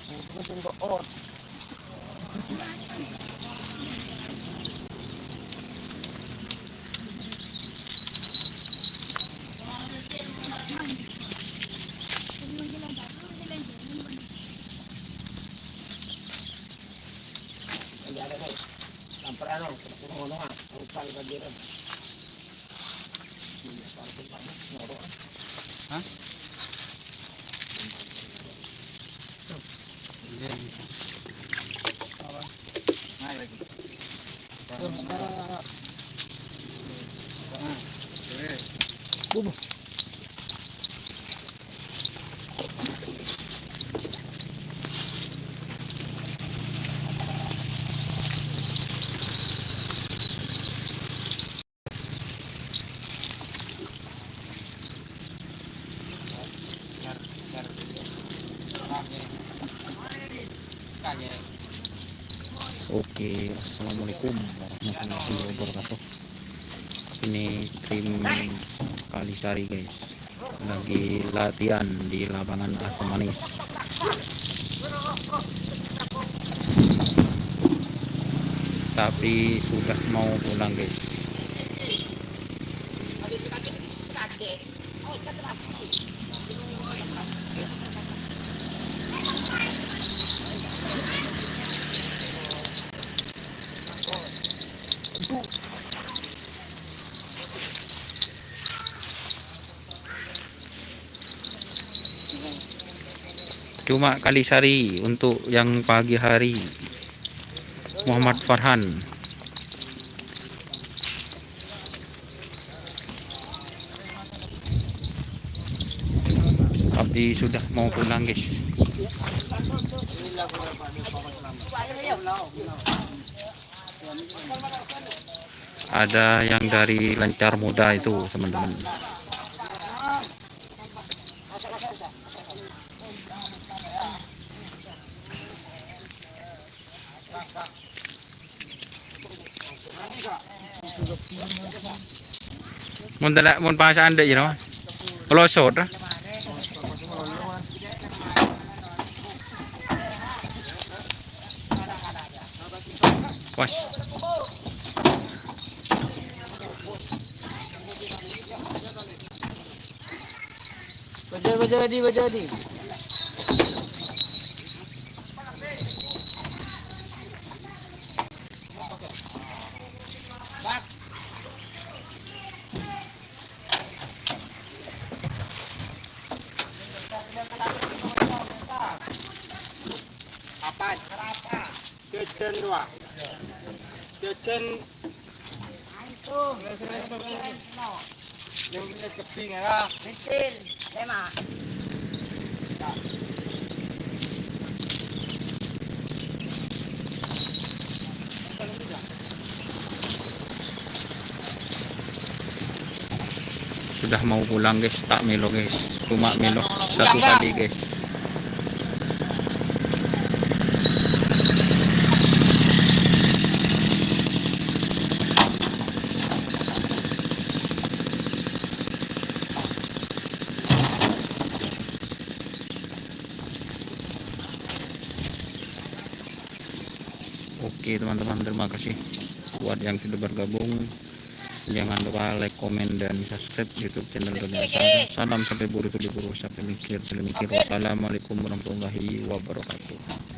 Musim doon. Sampai ano, kung ano nga, upal ka dito. Ha? Bubo. Oke, assalamualaikum warahmatullahi wabarakatuh. Ini tim Kalisari guys, lagi latihan di lapangan Asam Manis. Tapi sudah mau pulang guys. Cuma Kalisari untuk yang pagi hari. Muhammad Farhan. Tapi sudah mau pulang guys. Ada yang dari Lancar Muda itu teman-teman. Mun pasaan deh you know. Kalau short Wash. Bajadi. Apa? Jajan dua. Jajan itu yang keping ya. Betul. Lema. Sudah mau pulang guys, tak melo guys, cuma melo satu kali guys. Oke teman-teman, terima kasih buat yang sudah bergabung. Jangan lupa like, komen, dan subscribe YouTube channel Dunia Sana. Salam sampai buru tuli buru sampai mikir. Wassalamualaikum warahmatullahi wabarakatuh.